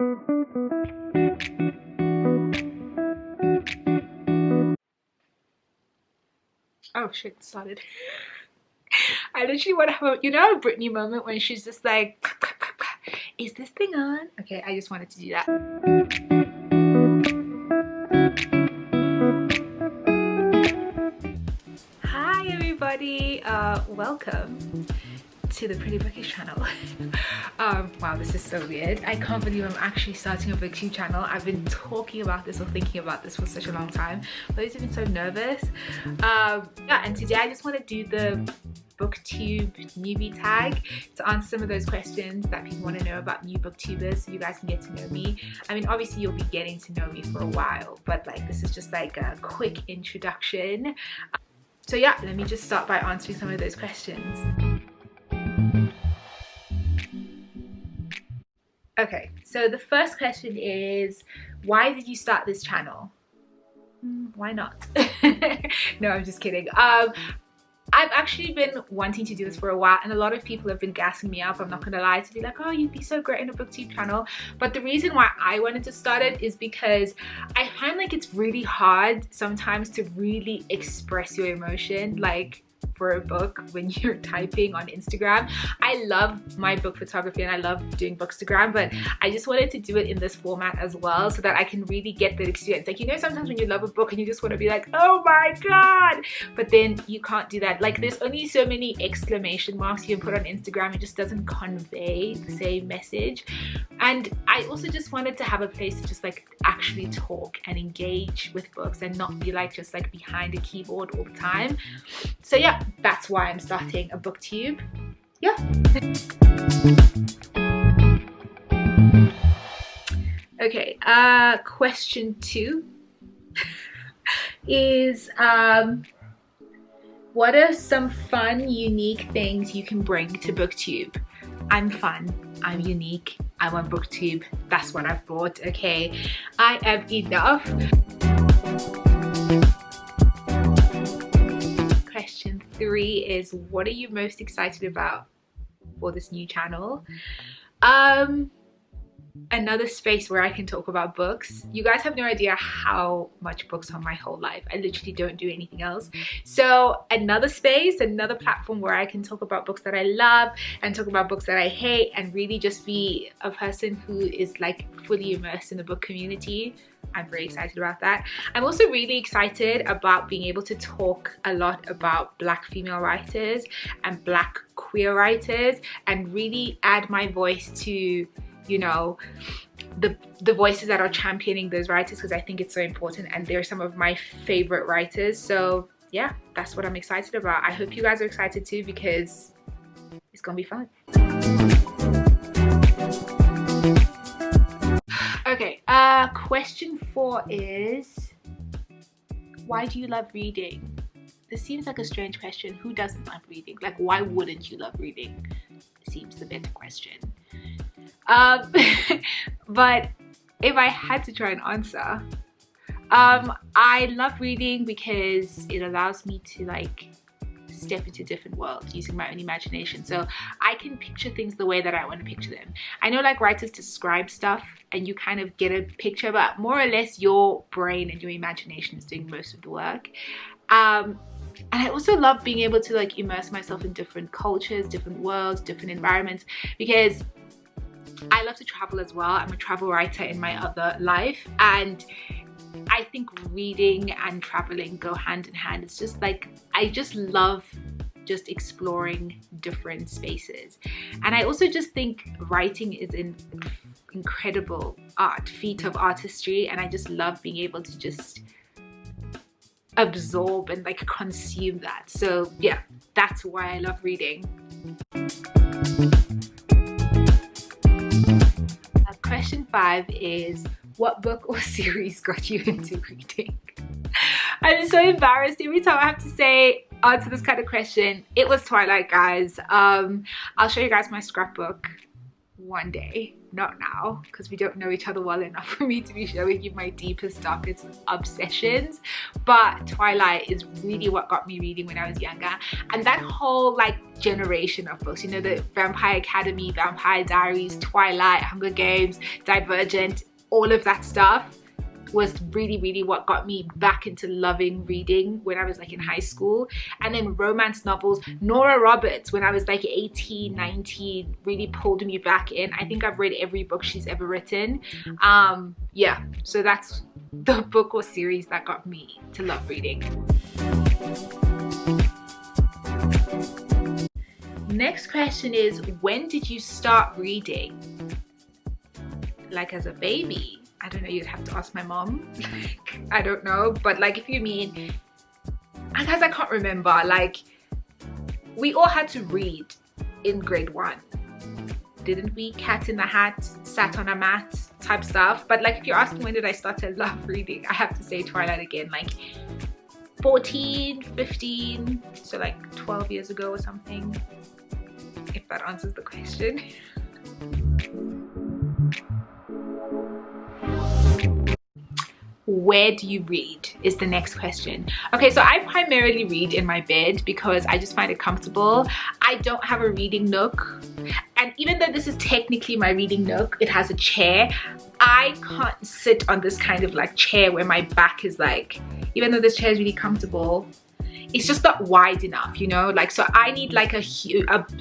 Oh shit, it started. I literally want to have a, you know, a Britney moment when she's just like, is this thing on? Okay, I just wanted to do that. Hi everybody, welcome to the Pretty Bookish channel. Wow, this is so weird. I can't believe I'm actually starting a Booktube channel. I've been talking about this or thinking about this for such a long time, but I've been so nervous. Yeah, and today I just want to do the Booktube Newbie Tag to answer some of those questions that people want to know about new booktubers, so you guys can get to know me. I mean, obviously you'll be getting to know me for a while, but like this is just like a quick introduction. So yeah, let me just start by answering some of those questions. Okay, so the first question is, why did you start this channel? Why not? No, I'm just kidding. I've actually been wanting to do this for a while, and a lot of people have been gassing me up, I'm not gonna lie, to be like, oh, you'd be so great in a Booktube channel. But the reason why I wanted to start it is because I find like it's really hard sometimes to really express your emotion, like for a book when you're typing on Instagram. I love my book photography and I love doing Bookstagram, but I just wanted to do it in this format as well so that I can really get that experience. Like, you know, sometimes when you love a book and you just want to be like, oh my god, but then you can't do that. Like, there's only so many exclamation marks you can put on Instagram. It just doesn't convey the same message. And I also just wanted to have a place to just like actually talk and engage with books and not be like just like behind a keyboard all the time. So yeah, that's why I'm starting a Booktube. Yeah. Okay, question 2 is what are some fun, unique things you can bring to Booktube? I'm fun, I'm unique, I'm on Booktube, that's what I've brought, okay? I am enough. Question 3 is, what are you most excited about for this new channel? Another space where I can talk about books. You guys have no idea how much books are my whole life. I literally don't do anything else. So another space, another platform where I can talk about books that I love and talk about books that I hate and really just be a person who is like fully immersed in the book community. I'm very excited about that. I'm also really excited about being able to talk a lot about Black female writers and Black queer writers and really add my voice to, you know, the voices that are championing those writers, because I think it's so important and they're some of my favorite writers. So yeah, that's what I'm excited about. I hope you guys are excited too, because it's gonna be fun. Okay, question 4 is, why do you love reading? This seems like a strange question. Who doesn't love reading? Like, why wouldn't you love reading? Seems the better question. But if I had to try and answer, I love reading because it allows me to like step into different worlds using my own imagination, so I can picture things the way that I want to picture them. I know like writers describe stuff and you kind of get a picture, but more or less your brain and your imagination is doing most of the work. And I also love being able to like immerse myself in different cultures, different worlds, different environments, because I love to travel as well. I'm a travel writer in my other life, and I think reading and traveling go hand in hand. It's just like, I just love just exploring different spaces. And I also just think writing is an incredible feat of artistry, and I just love being able to just absorb and like consume that. So yeah, that's why I love reading. Question 5 is, what book or series got you into reading? I'm so embarrassed every time I have to answer this kind of question. It was Twilight, guys. I'll show you guys my scrapbook one day. not now, because we don't know each other well enough for me to be showing you my deepest, darkest obsessions. But Twilight is really what got me reading when I was younger. And that whole like generation of books, you know, the Vampire Academy, Vampire Diaries, Twilight, Hunger Games, Divergent, all of that stuff was really what got me back into loving reading when I was like in high school. And then romance novels, Nora Roberts, when I was like 18, 19, really pulled me back in. I think I've read every book she's ever written. Yeah, so that's the book or series that got me to love reading. Next question is, when did you start reading? Like as a baby? I don't know, you'd have to ask my mom. Like, I don't know, but like if you mean, I guess I can't remember. Like, we all had to read in grade 1, didn't we? Cat in the Hat, Sat on a Mat type stuff. But like if you're asking when did I start to love reading, I have to say Twilight again, like 14, 15, so like 12 years ago or something, if that answers the question. Where do you read is the next question. Okay, so I primarily read in my bed because I just find it comfortable. I don't have a reading nook, and even though this is technically my reading nook, it has a chair. I can't sit on this kind of like chair where my back is like, even though this chair is really comfortable, it's just not wide enough, you know, like, so I need like a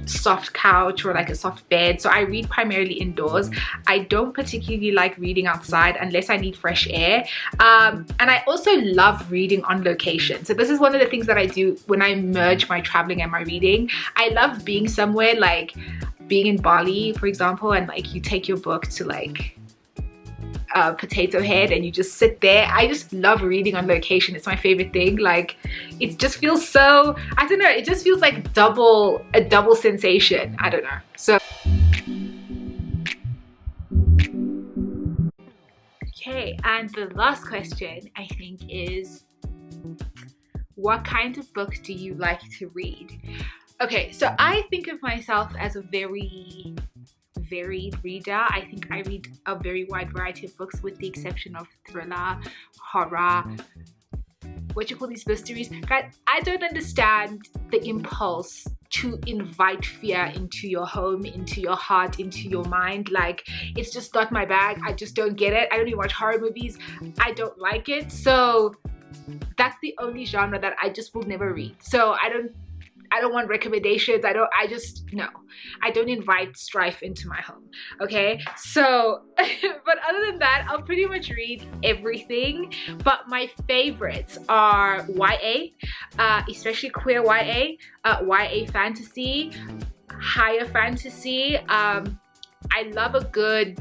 soft couch or like a soft bed. So I read primarily indoors. I don't particularly like reading outside unless I need fresh air. And I also love reading on location. So this is one of the things that I do when I merge my traveling and my reading. I love being somewhere, like being in Bali, for example, and like you take your book to like Potato Head and you just sit there. I just love reading on location. It's my favorite thing. Like, it just feels so, I don't know, it just feels like a double sensation. I don't know. So okay, and the last question I think is, what kind of books do you like to read? Okay, so I think of myself as a very varied reader. I think I read a very wide variety of books with the exception of thriller, horror, what you call these mysteries. Guys, I don't understand the impulse to invite fear into your home, into your heart, into your mind. Like, it's just not my bag. I just don't get it. I don't even watch horror movies. I don't like it. So that's the only genre that I just will never read. So I don't want recommendations. I don't invite strife into my home. Okay, so but other than that, I'll pretty much read everything. But my favorites are YA, especially queer YA, YA fantasy, higher fantasy. I love a good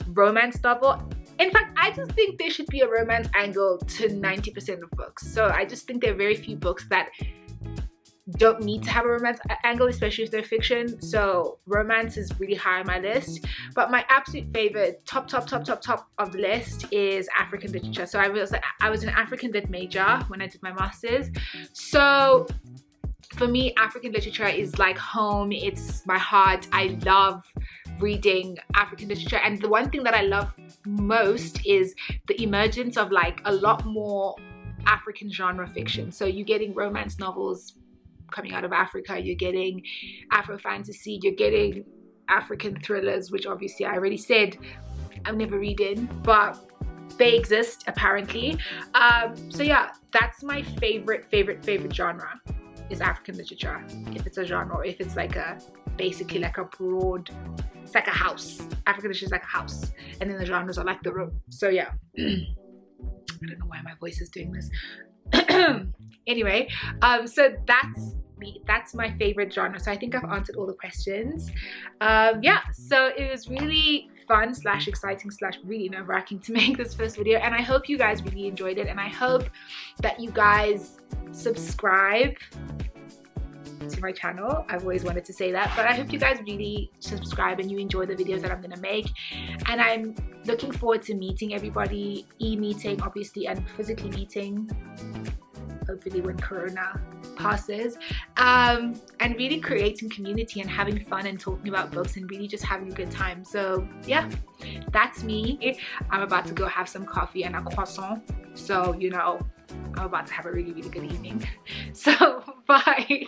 romance novel. In fact, I just think there should be a romance angle to 90% of books. So I just think there are very few books that don't need to have a romance angle, especially if they're fiction. So romance is really high on my list. But my absolute favorite, top of the list is African literature. So I was an African lit major when I did my master's. So for me, African literature is like home. It's my heart. I love reading African literature, and the one thing that I love most is the emergence of like a lot more African genre fiction. So you're getting romance novels coming out of Africa, you're getting Afro fantasy, you're getting African thrillers, which obviously I already said I'm never reading, but they exist apparently. So yeah, that's my favorite genre is African literature, if it's a genre, or if it's like basically like a broad, it's like a house. African literature is like a house, and then the genres are like the room. So yeah, I don't know why my voice is doing this. Anyway, so that's me. That's my favorite genre. So I think I've answered all the questions. Yeah, so it was really fun / exciting / really nerve-wracking to make this first video, and I hope you guys really enjoyed it, and I hope that you guys subscribe to my channel. I've always wanted to say that, but I hope you guys really subscribe and you enjoy the videos that I'm gonna make. And I'm looking forward to meeting everybody, e-meeting obviously, and physically meeting, hopefully when Corona passes, and really creating community and having fun and talking about books and really just having a good time. So yeah, that's me. I'm about to go have some coffee and a croissant, so you know, I'm about to have a really good evening. So bye.